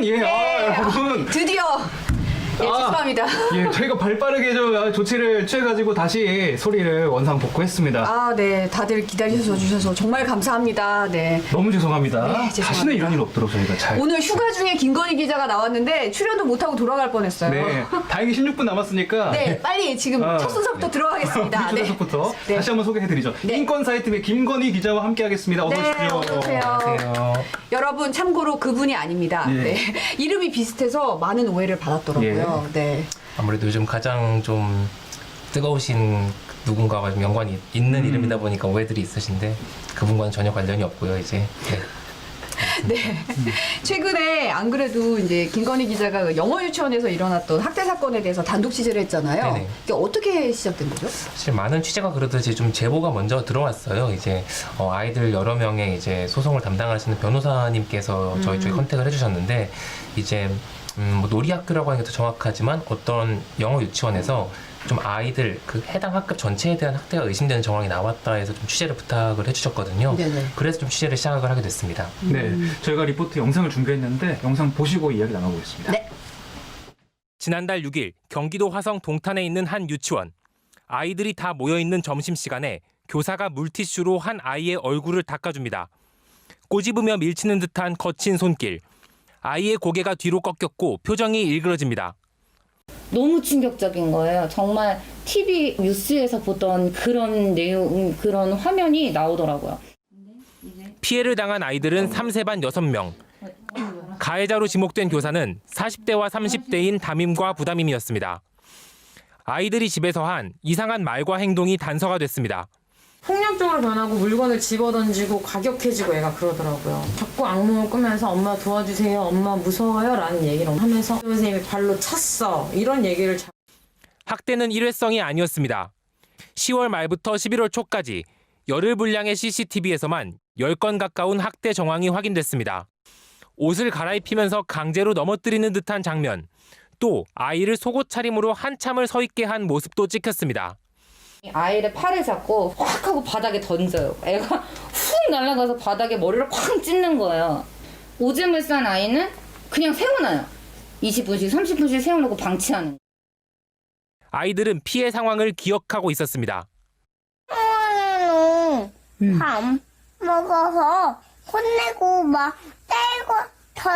예, 여러분. 드디어 예, 죄송합니다. 예, 저희가 발빠르게 조치를 취해가지고 다시 소리를 원상 복구했습니다. 아, 네, 다들 기다리셔서 주셔서 정말 감사합니다. 네. 너무 죄송합니다. 네, 죄송합니다. 다시는 이런 일 없도록 저희가 잘. 오늘 휴가 중에 김건희 기자가 나왔는데 출연도 못하고 돌아갈 뻔했어요. 네, 다행히 16분 남았으니까. 네, 빨리 지금 첫 순서부터 들어가겠습니다. 첫 순서부터 네. 다시 한번 소개해드리죠. 네. 인권 사이트의 김건희 기자와 함께하겠습니다. 어서 네, 오십시오. 어서 오세요. 안녕하세요. 여러분 참고로 그분이 아닙니다. 예. 네. 이름이 비슷해서 많은 오해를 받았더라고요. 네. 아무래도 요즘 가장 좀 뜨거우신 누군가와 좀 연관이 있는 이름이다 보니까 오해들이 있으신데 그분과는 전혀 관련이 없고요. 이제 네. 최근에 안 그래도 이제 김건희 기자가 영어 유치원에서 일어났던 학대 사건에 대해서 단독 취재를 했잖아요. 네네. 이게 어떻게 시작된 거죠? 사실 많은 취재가 그러듯이 좀 제보가 먼저 들어왔어요. 이제 아이들 여러 명의 이제 소송을 담당하시는 변호사님께서 저희 쪽에 컨택을 해주셨는데 이제 뭐 놀이학교라고 하는 게 더 정확하지만 어떤 영어 유치원에서 좀 아이들 그 해당 학급 전체에 대한 학대가 의심되는 정황이 나왔다 해서 좀 취재를 부탁을 해주셨거든요. 네네. 그래서 좀 취재를 시작을 하게 됐습니다. 네, 저희가 리포트 영상을 준비했는데 영상 보시고 이야기 나눠보겠습니다. 네. 지난달 6일 경기도 화성 동탄에 있는 한 유치원. 아이들이 다 모여있는 점심시간에 교사가 물티슈로 한 아이의 얼굴을 닦아줍니다. 꼬집으며 밀치는 듯한 거친 손길. 아이의 고개가 뒤로 꺾였고 표정이 일그러집니다. 너무 충격적인 거예요. 정말 TV 뉴스에서 보던 그런 내용, 그런 화면이 나오더라고요. 피해를 당한 아이들은 3세반 6명. 가해자로 지목된 교사는 40대와 30대인 담임과 부담임이었습니다. 아이들이 집에서 한 이상한 말과 행동이 단서가 됐습니다. 폭력적으로 변하고 물건을 집어던지고 과격해지고 애가 그러더라고요. 자꾸 악몽을 꾸면서 엄마 도와주세요, 엄마 무서워요 라는 얘기를 하면서 선생님이 발로 찼어 이런 얘기를 학대는 일회성이 아니었습니다. 10월 말부터 11월 초까지 열흘 분량의 CCTV에서만 10건 가까운 학대 정황이 확인됐습니다. 옷을 갈아입히면서 강제로 넘어뜨리는 듯한 장면, 또 아이를 속옷 차림으로 한참을 서 있게 한 모습도 찍혔습니다. 아이를 팔을 잡고 확 하고 바닥에 던져요. 애가 훅 날아가서 바닥에 머리를 쾅 찢는 거예요. 오줌을 싼 아이는 그냥 세워놔요. 20분씩 30분씩 세워놓고 방치하는. 아이들은 피해 상황을 기억하고 있었습니다. 어머니는 밥 먹어서 혼내고 막 때리고 더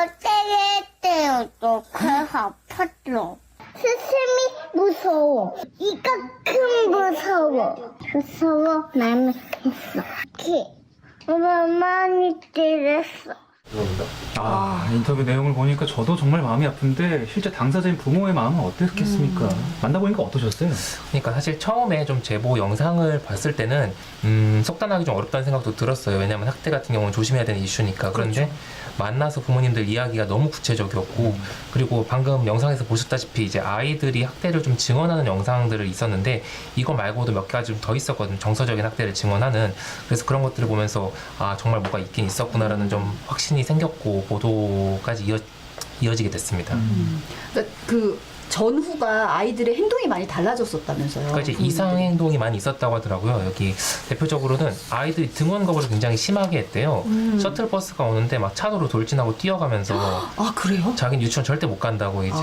때렸대요. 또 그래서 아팠죠. 스승이 무서워. 이가 큰 무서워. 무서워. 나는 했어. 많이 때렸어. 인터뷰 내용을 보니까 저도 정말 마음이 아픈데 실제 당사자인 부모의 마음은 어땠겠습니까? 만나보니까 어떠셨어요? 그러니까 사실 처음에 좀 제보 영상을 봤을 때는 속단하기 좀 어렵다는 생각도 들었어요. 왜냐하면 학대 같은 경우는 조심해야 되는 이슈니까. 그런데 만나서 부모님들 이야기가 너무 구체적이었고 그리고 방금 영상에서 보셨다시피 이제 아이들이 학대를 좀 증언하는 영상들을 있었는데 이거 말고도 몇 가지 좀 더 있었거든요. 정서적인 학대를 증언하는. 그래서 그런 것들을 보면서 아 정말 뭐가 있긴 있었구나라는 좀 확신이 생겼고 보도까지 이어지게 됐습니다. 그러니까 그 전후가 아이들의 행동이 많이 달라졌었다면서요. 그러니까 이제 이상 행동이 많이 있었다고 하더라고요. 여기 대표적으로는 아이들이 등원 거부를 굉장히 심하게 했대요. 셔틀버스가 오는데 막 차도로 돌진하고 뛰어가면서 아, 그래요? 자기는 유치원 절대 못 간다고 이제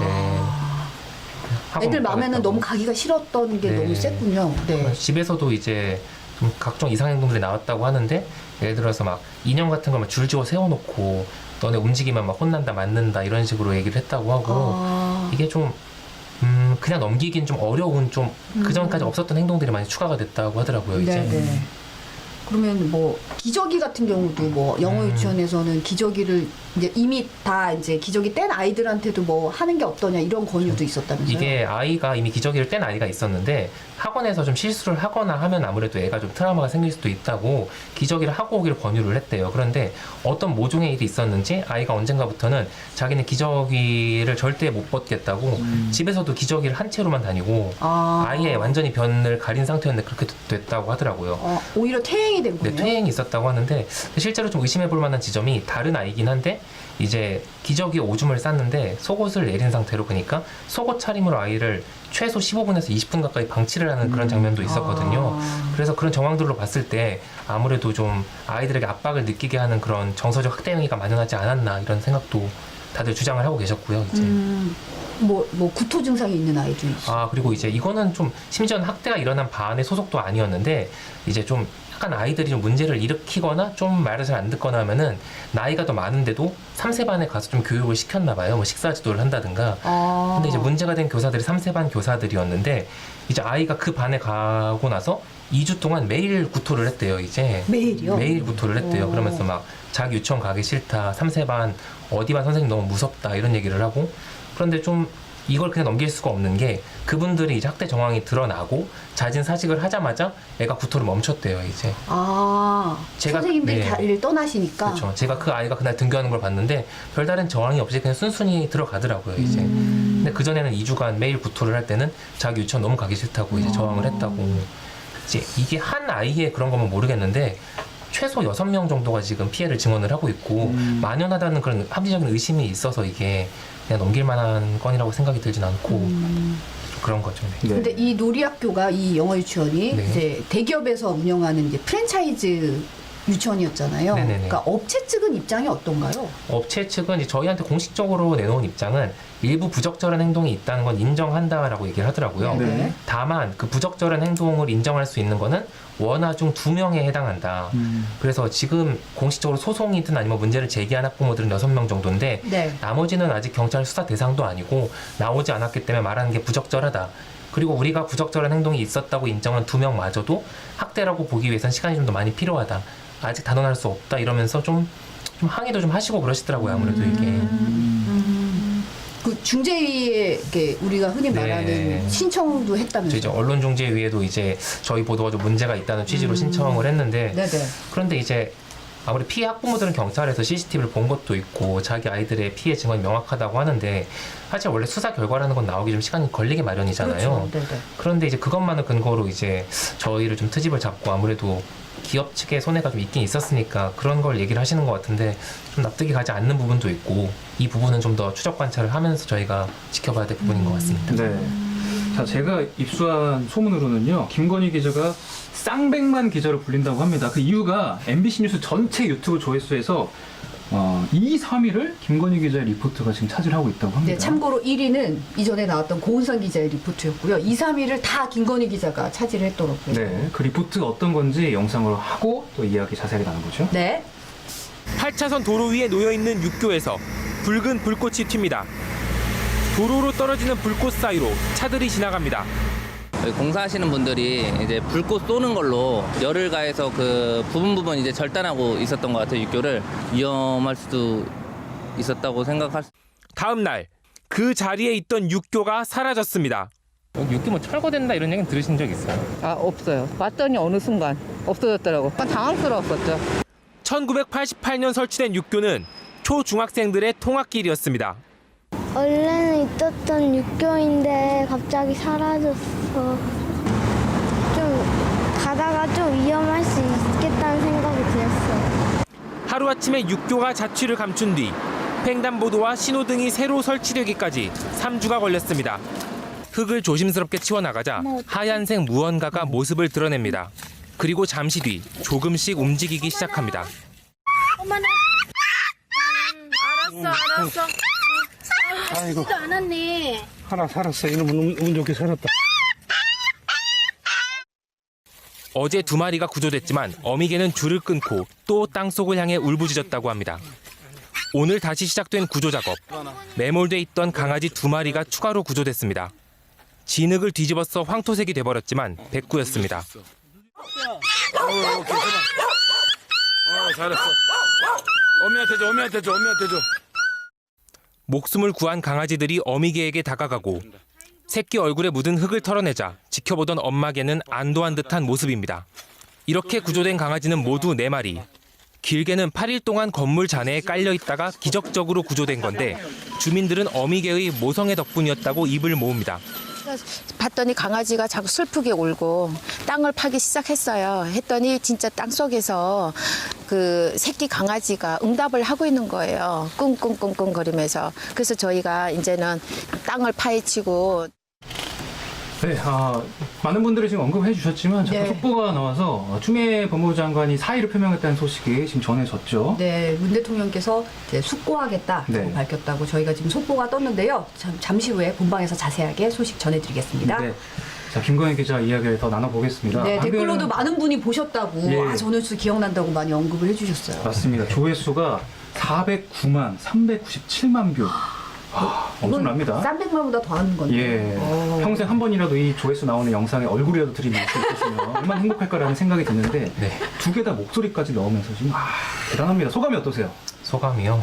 하고 애들 못 마음에는 가겠다고. 너무 가기가 싫었던 게 네. 너무 셌군요. 네. 집에서도 이제 좀 각종 이상 행동들이 나왔다고 하는데 예를 들어서 막 인형 같은 걸 막 줄지어 세워놓고 너네 움직이면 막 혼난다 맞는다 이런 식으로 얘기를 했다고 하고 이게 좀 그냥 넘기긴 좀 어려운 좀 그전까지 없었던 행동들이 많이 추가가 됐다고 하더라고요. 이제. 네. 그러면 뭐 기저귀 같은 경우도 뭐 영어 유치원에서는 기저귀를 이제 이미 다 이제 기저귀 뗀 아이들한테도 뭐 하는 게 어떠냐 이런 권유도 있었다면서요? 이게 아이가 이미 기저귀를 뗀 아이가 있었는데 학원에서 좀 실수를 하거나 하면 아무래도 애가 좀 트라우마가 생길 수도 있다고 기저귀를 하고 오기를 권유를 했대요. 그런데 어떤 모종의 일이 있었는지 아이가 언젠가부터는 자기는 기저귀를 절대 못 벗겠다고 집에서도 기저귀를 한 채로만 다니고 아예 완전히 변을 가린 상태였는데 그렇게 됐다고 하더라고요. 오히려 퇴행이 된 네, 거예요? 퇴행이 있었다고 하는데 실제로 좀 의심해 볼 만한 지점이 다른 아이긴 한데 이제 기저귀에 오줌을 쌌는데 속옷을 내린 상태로 그러니까 속옷 차림으로 아이를 최소 15분에서 20분 가까이 방치를 하는 그런 장면도 있었거든요. 그래서 그런 정황들로 봤을 때 아무래도 좀 아이들에게 압박을 느끼게 하는 그런 정서적 학대 행위가 만연하지 않았나 이런 생각도 다들 주장을 하고 계셨고요. 이제. 뭐 구토 증상이 있는 아이도 있어. 그리고 이제 이거는 좀 심지어는 학대가 일어난 반의 소속도 아니었는데 이제 좀 약간 아이들이 좀 문제를 일으키거나 좀 말을 잘 안 듣거나 하면은 나이가 더 많은데도 3세 반에 가서 좀 교육을 시켰나 봐요. 뭐 식사 지도를 한다든가. 근데 이제 문제가 된 교사들이 3세 반 교사들이었는데 이제 아이가 그 반에 가고 나서 2주 동안 매일 구토를 했대요. 이제 매일이요? 매일 구토를 했대요. 그러면서 막 자기 유치원 가기 싫다. 3세 반 어디 반 선생님 너무 무섭다. 이런 얘기를 하고 그런데 좀 이걸 그냥 넘길 수가 없는 게 그분들이 이제 학대 정황이 드러나고 잦은 사직을 하자마자 애가 구토를 멈췄대요. 이제 제가- 선생님들이 네. 다리를 떠나시니까. 그렇죠. 제가 그 아이가 그날 등교하는 걸 봤는데 별다른 정황이 없이 그냥 순순히 들어가더라고요. 이제 근데 그 전에는 2주간 매일 구토를 할 때는 자기 유치원 너무 가기 싫다고 이제 저항을 했다고. 이제 이게 한 아이의 그런 거면 모르겠는데. 최소 6명 정도가 지금 피해를 증언을 하고 있고 만연하다는 그런 합리적인 의심이 있어서 이게 그냥 넘길 만한 건이라고 생각이 들진 않고 그런 거죠. 네. 근데 이 놀이학교가 이 영어 유치원이 네. 이제 대기업에서 운영하는 이제 프랜차이즈 유치원이었잖아요. 네네네. 그러니까 업체 측은 입장이 어떤가요? 업체 측은 이제 저희한테 공식적으로 내놓은 입장은 일부 부적절한 행동이 있다는 건 인정한다라고 얘기를 하더라고요. 네. 다만 그 부적절한 행동을 인정할 수 있는 거는 원화 중 2명에 해당한다. 그래서 지금 공식적으로 소송이든 아니면 문제를 제기한 학부모들은 6명 정도인데 네. 나머지는 아직 경찰 수사 대상도 아니고 나오지 않았기 때문에 말하는 게 부적절하다. 그리고 우리가 부적절한 행동이 있었다고 인정한 2명마저도 학대라고 보기 위해서는 시간이 좀 더 많이 필요하다. 아직 단언할 수 없다. 이러면서 좀 항의도 좀 하시고 그러시더라고요. 아무래도 이게. 그 중재위에 이렇게 우리가 흔히 네. 말하는 신청도 저 이제 했다면서요? 언론중재위에도 이제 저희 보도가 좀 문제가 있다는 취지로 신청을 했는데 네네. 그런데 이제 아무리 피해 학부모들은 경찰에서 CCTV를 본 것도 있고 자기 아이들의 피해 증언이 명확하다고 하는데 사실 원래 수사 결과라는 건 나오기 좀 시간이 걸리기 마련이잖아요. 그렇죠. 네네. 그런데 이제 그것만을 근거로 이제 저희를 좀 트집을 잡고 아무래도 기업 측의 손해가 좀 있긴 있었으니까 그런 걸 얘기를 하시는 것 같은데 좀 납득이 가지 않는 부분도 있고 이 부분은 좀 더 추적 관찰을 하면서 저희가 지켜봐야 될 부분인 것 같습니다. 네. 자, 제가 입수한 소문으로는요, 김건희 기자가 쌍백만 기자로 불린다고 합니다. 그 이유가 MBC 뉴스 전체 유튜브 조회수에서 2, 3위를 김건희 기자의 리포트가 지금 차지하고 있다고 합니다. 네, 참고로 1위는 이전에 나왔던 고은상 기자의 리포트였고요. 2, 3위를 다 김건희 기자가 차지를 했더라고요. 네, 그 리포트 어떤 건지 영상으로 하고 또 이야기 자세하게 나눠보죠. 네. 8차선 도로 위에 놓여있는 육교에서 붉은 불꽃이 튑니다. 도로로 떨어지는 불꽃 사이로 차들이 지나갑니다. 여기 공사하시는 분들이 이제 불꽃 쏘는 걸로 열을 가해서 그 부분 이제 절단하고 있었던 것 같아요. 육교를 위험할 수도 있었다고 생각할 수. 다음 날 그 자리에 있던 육교가 사라졌습니다. 여기 육기 뭐 철거된다 이런 얘기는 들으신 적 있어요? 없어요. 왔더니 어느 순간 없어졌더라고. 약간 당황스러웠었죠. 1988년 설치된 육교는 초중학생들의 통학길이었습니다. 원래는 있었던 육교인데 갑자기 사라졌어. 좀 가다가 좀 위험할 수 있겠다는 생각이 들었어요. 하루아침에 육교가 자취를 감춘 뒤 횡단보도와 신호등이 새로 설치되기까지 3주가 걸렸습니다. 흙을 조심스럽게 치워나가자 하얀색 무언가가 모습을 드러냅니다. 그리고 잠시 뒤 조금씩 움직이기 시작합니다. 어머나. 알았어. 살지도 않았네. 하나 살았어. 이놈은 운 좋게 살았다. 어제 2마리가 구조됐지만 어미개는 줄을 끊고 또 땅속을 향해 울부짖었다고 합니다. 오늘 다시 시작된 구조작업. 매몰돼 있던 강아지 2마리가 추가로 구조됐습니다. 진흙을 뒤집어서 황토색이 돼버렸지만 백구였습니다. 잘했어. 어미한테 줘. 목숨을 구한 강아지들이 어미개에게 다가가고 새끼 얼굴에 묻은 흙을 털어내자 지켜보던 엄마개는 안도한 듯한 모습입니다. 이렇게 구조된 강아지는 모두 4마리. 길게는 8일 동안 건물 잔해에 깔려 있다가 기적적으로 구조된 건데 주민들은 어미개의 모성애 덕분이었다고 입을 모읍니다. 봤더니 강아지가 자꾸 슬프게 울고 땅을 파기 시작했어요. 했더니 진짜 땅속에서 그 새끼 강아지가 응답을 하고 있는 거예요. 끙끙끙끙 거리면서. 그래서 저희가 이제는 땅을 파헤치고. 네, 많은 분들이 지금 언급해 주셨지만 자꾸 네. 속보가 나와서 추미애 법무부 장관이 사의를 표명했다는 소식이 지금 전해졌죠. 네, 문 대통령께서 이제 숙고하겠다고 네. 밝혔다고 저희가 지금 속보가 떴는데요. 잠시 후에 본방에서 자세하게 소식 전해드리겠습니다. 네. 자, 김건희 기자 이야기를 더 나눠보겠습니다. 네, 방금- 댓글로도 많은 분이 보셨다고, 예. 전우수 기억난다고 많이 언급을 해주셨어요. 맞습니다. 조회수가 409만 397만 뷰. 엄청납니다. 쌈백만보다 더 하는 건데. 예. 평생 한 번이라도 이 조회수 나오는 영상에 얼굴이라도 들이밀 수 있었으면 얼마나 행복할까라는 생각이 드는데 네. 두 개 다 목소리까지 넣으면서 지금 대단합니다. 소감이 어떠세요? 소감이요.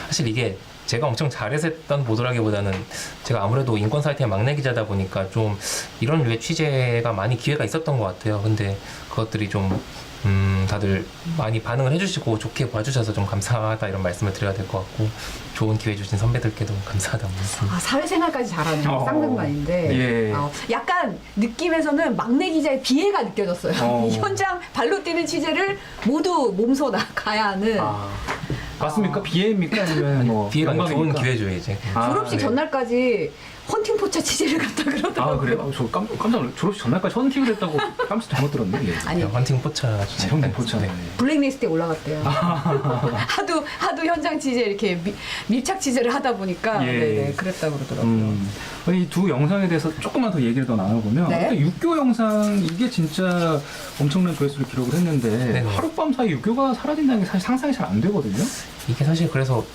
사실 이게 제가 엄청 잘해서 했던 보도라기보다는 제가 아무래도 인권 사이트의 막내 기자다 보니까 좀 이런 류의 취재가 많이 기회가 있었던 것 같아요. 근데 그것들이 좀 다들 많이 반응을 해주시고 좋게 봐주셔서 좀 감사하다 이런 말씀을 드려야 될 것 같고 좋은 기회 주신 선배들께도 감사하다고 말씀. 사회생활까지 잘하는 쌍백만인데 예. 약간 느낌에서는 막내 기자의 비애가 느껴졌어요. 이 현장 발로 뛰는 취재를 모두 몸소 나가야 하는. 맞습니까? 비애입니까? 아니면 뭐 비애가 아니라 좋은 영광입니까? 기회죠 이제. 졸업식 네. 전날까지 헌팅 포차 취재를 갔다 그러더라고요. 그래요? 저 깜짝 놀랐어요. 졸업식 전날까지 헌팅을 했다고 깜짝 잘못 들었네. 예. 아니, 헌팅 포차. 헌팅 포차네. 블랙리스트에 올라갔대요. 하도 현장 취재 이렇게 밀착 취재를 하다 보니까 예. 네네, 그랬다고 그러더라고요. 이 두 영상에 대해서 조금만 더 얘기를 더 나눠보면 네. 일단 육교 영상 이게 진짜 엄청난 조회수를 기록을 했는데 네네. 하룻밤 사이 육교가 사라진다는 게 사실 상상이 잘 안 되거든요. 이게 사실 그래서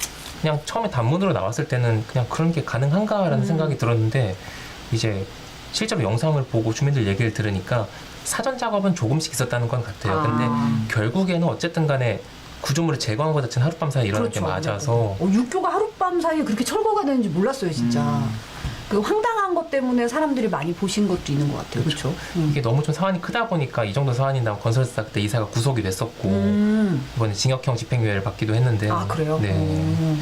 그냥 처음에 단문으로 나왔을 때는 그냥 그런 게 가능한가라는 생각이 들었는데 이제 실제로 영상을 보고 주민들 얘기를 들으니까 사전 작업은 조금씩 있었다는 건 같아요. 근데 결국에는 어쨌든 간에 구조물을 제거한 것 자체는 하룻밤 사이에 일어난 게 맞아서 육교가 하룻밤 사이에 그렇게 철거가 되는지 몰랐어요, 진짜. 그 황당한 것 때문에 사람들이 많이 보신 것도 있는 것 같아요. 그렇죠? 이게 너무 좀 사안이 크다 보니까 이 정도 사안이 나면 건설사 그때 이사가 구속이 됐었고 이번에 징역형 집행유예를 받기도 했는데 그래요? 네.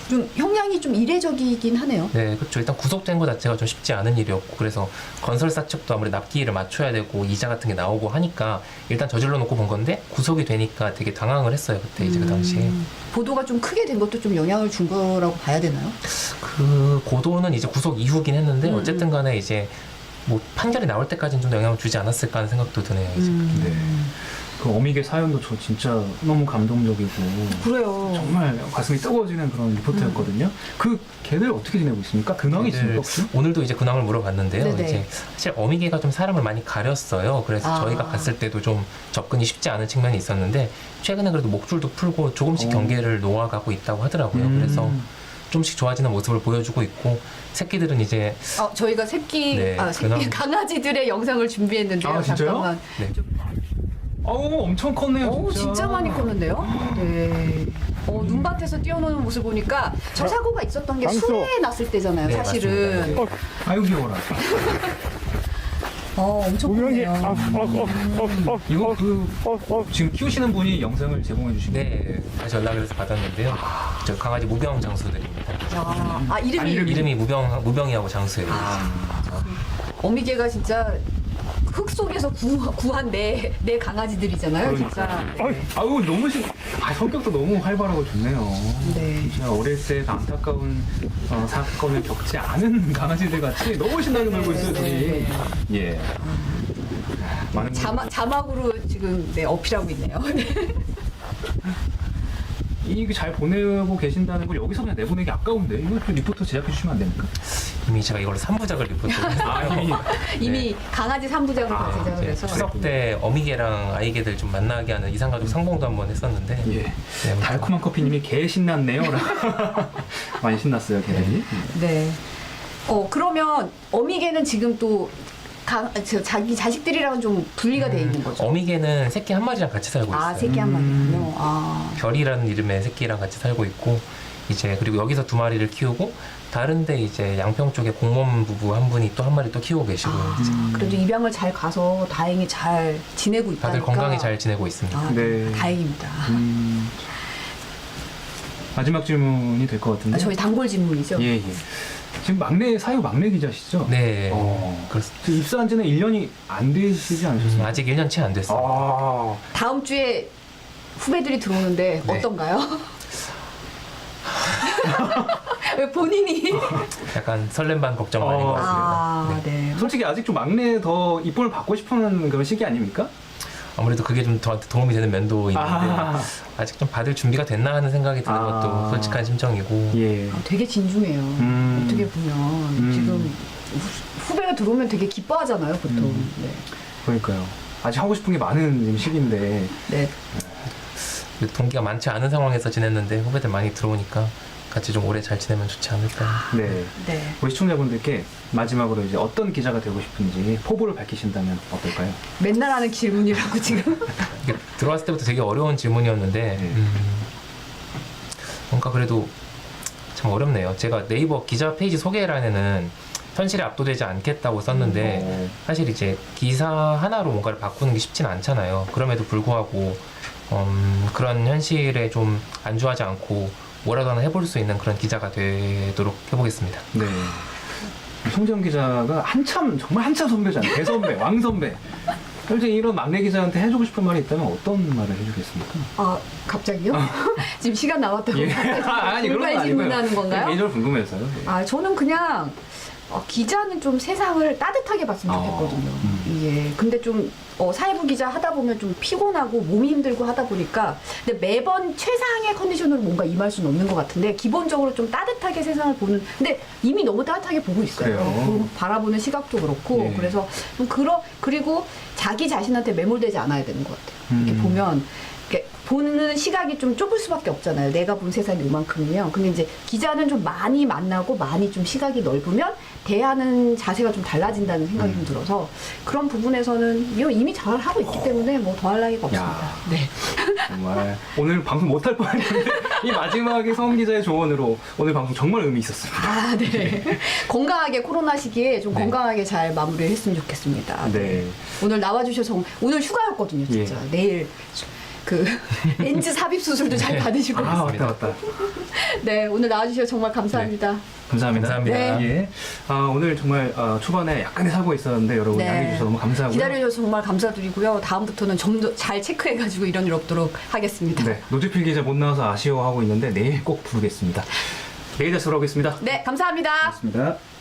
좀 형량이 좀 이례적이긴 하네요. 네, 그렇죠. 일단 구속된 것 자체가 좀 쉽지 않은 일이었고 그래서 건설사 측도 아무래도 납기일을 맞춰야 되고 이자 같은 게 나오고 하니까 일단 저질러 놓고 본 건데 구속이 되니까 되게 당황을 했어요. 그때 이제 그 당시에. 보도가 좀 크게 된 것도 좀 영향을 준 거라고 봐야 되나요? 그 고도는 이제 구속 이후긴 했는데 어쨌든 간에 이제 뭐 판결이 나올 때까지는 좀 영향을 주지 않았을까 하는 생각도 드네요. 이제. 네. 그 어미개 사연도 저 진짜 너무 감동적이고 그래요. 정말 가슴이 뜨거워지는 그런 리포트였거든요. 그 개들 어떻게 지내고 있습니까? 근황이 있습니까 혹시? 오늘도 이제 근황을 물어봤는데요. 네네. 이제 사실 어미개가 좀 사람을 많이 가렸어요. 그래서 저희가 갔을 때도 좀 접근이 쉽지 않은 측면이 있었는데 최근에 그래도 목줄도 풀고 조금씩 경계를 놓아가고 있다고 하더라고요. 그래서 좀씩 좋아지는 모습을 보여주고 있고 새끼들은 이제 저희가 새끼 근황. 강아지들의 영상을 준비했는데요. 진짜요? 잠깐만. 네. 엄청 컸네요. 진짜 많이 컸는데요. 네. 눈밭에서 뛰어노는 모습 보니까 저 사고가 있었던 게 수해에 났을 때잖아요. 네, 사실은. 맞습니다. 아유 귀여워라. 엄청 컸네요. 이거 지금 키우시는 분이 영상을 제공해 주신 네, 다시 연락을 해서 받았는데요. 저 강아지 무병 장수들입니다. 이름이 무병이하고 장수예요. 어미개가 진짜 흙 속에서 구한 내 강아지들이잖아요, 진짜. 아유 너무 성격도 너무 활발하고 좋네요. 네. 진짜 어릴 때 안타까운 사건을 겪지 않은 강아지들 같이 너무 신나게 놀고 있어요, 둘이. 예. 많은 자막으로 지금 어필하고 있네요. 이게 잘 보내고 계신다는 걸 여기서 그냥 내보내기 아까운데 이거 좀 리포터 제작해 주시면 안 됩니까? 이미 제가 이걸로 3부작을 리포트를 했어요. 이미 강아지 3부작을 다 제작을 해서. 추석 때 어미개랑 아이개들 좀 만나게 하는 이상가족 상봉도 한번 했었는데 예. 달콤한 커피님이 개 신났네요. 많이 신났어요, 개들이. 네. 그러면 어미개는 지금 또 자기 자식들이랑은 좀 분리가 돼 있는 거죠. 어미개는 새끼 한 마리랑 같이 살고 있어요. 새끼 한 마리군요. 별이라는 이름의 새끼랑 같이 살고 있고 이제 그리고 여기서 2마리를 키우고 다른데 이제 양평 쪽에 공무원 부부 한 분이 또 한 마리 또 키우고 계시고 그래도 입양을 잘 가서 다행히 잘 지내고 있다니까. 다들 건강히 잘 지내고 있습니다. 네. 다행입니다. 마지막 질문이 될 것 같은데. 저희 단골 질문이죠. 예. 지금 사유 막내 기자시죠? 네. 그렇습니다. 입사한 지는 1년이 안 되시지 않으셨어요? 아직 1년 채 안 됐어요. 다음 주에 후배들이 들어오는데 어떤가요? 왜 본인이 약간 설렘 반 걱정 반인 것 같습니다. 아, 네. 솔직히 아직 좀 막내 더 이쁨을 받고 싶은 그런 시기 아닙니까? 아무래도 그게 좀 저한테 도움이 되는 면도 있는데 아. 아직 좀 받을 준비가 됐나 하는 생각이 드는 아. 것도 솔직한 심정이고 예. 되게 진중해요. 어떻게 보면 지금 후배가 들어오면 되게 기뻐하잖아요, 보통. 네. 그러니까요. 아직 하고 싶은 게 많은 시기인데. 네. 동기가 많지 않은 상황에서 지냈는데 후배들 많이 들어오니까 같이 좀 오래 잘 지내면 좋지 않을까. 네. 네. 우리 시청자분들께 마지막으로 이제 어떤 기자가 되고 싶은지 포부를 밝히신다면 어떨까요? 맨날 하는 질문이라고 지금. 이게 들어왔을 때부터 되게 어려운 질문이었는데 뭔가 그래도 참 어렵네요. 제가 네이버 기자 페이지 소개란에는 현실에 압도되지 않겠다고 썼는데 사실 이제 기사 하나로 뭔가를 바꾸는 게 쉽진 않잖아요. 그럼에도 불구하고 그런 현실에 좀 안주하지 않고 뭐라도 하나 해볼 수 있는 그런 기자가 되도록 해보겠습니다. 네. 송지영 기자가 정말 한참 선배잖아요. 대선배, 왕선배. 솔직히 이런 막내 기자한테 해주고 싶은 말이 있다면 어떤 말을 해주겠습니까? 아, 갑자기요? 지금 시간 나왔다고 예. 아니, 그런 건 돌발 아니고요. 질문하는 건가요? 개인적으로 궁금해서요. 예. 아, 저는 그냥 기자는 좀 세상을 따뜻하게 봤으면 좋겠거든요. 예. 근데 좀 사회부 기자 하다 보면 좀 피곤하고 몸이 힘들고 하다 보니까 근데 매번 최상의 컨디션으로 뭔가 임할 수는 없는 것 같은데 기본적으로 좀 따뜻하게 세상을 보는 근데 이미 너무 따뜻하게 보고 있어요. 그래요? 바라보는 시각도 그렇고 예. 그래서 좀 그리고 자기 자신한테 매몰되지 않아야 되는 것 같아요. 이렇게 보면 이렇게 보는 시각이 좀 좁을 수밖에 없잖아요. 내가 본 세상이 이만큼이면. 근데 이제 기자는 좀 많이 만나고 많이 좀 시각이 넓으면 대하는 자세가 좀 달라진다는 생각이 좀 들어서 그런 부분에서는 이미 잘 하고 있기 때문에 뭐 더할 나위가 없습니다. 야. 네. 정말 오늘 방송 못할 뻔했는데 이 마지막에 성 기자의 조언으로 오늘 방송 정말 의미 있었습니다. 아, 네. 건강하게 코로나 시기에 좀 네. 건강하게 잘 마무리를 했으면 좋겠습니다. 네. 오늘 나와주셔서 오늘 휴가였거든요, 진짜. 내일 렌즈 삽입 수술도 잘 받으시고. 아, 맞다, 맞다. 네, 오늘 나와주셔서 정말 감사합니다. 감사합니다. 감사합니다. 네. 예. 오늘 정말 초반에 약간의 사고가 있었는데 여러분 네. 양해해 주셔서 너무 감사하고요. 기다려주셔서 정말 감사드리고요. 다음부터는 좀 더 잘 체크해가지고 이런 일 없도록 하겠습니다. 네, 노재필 기자 못 나와서 아쉬워하고 있는데 내일 꼭 부르겠습니다. 내일 다시 돌아오겠습니다. 네, 감사합니다. 고맙습니다.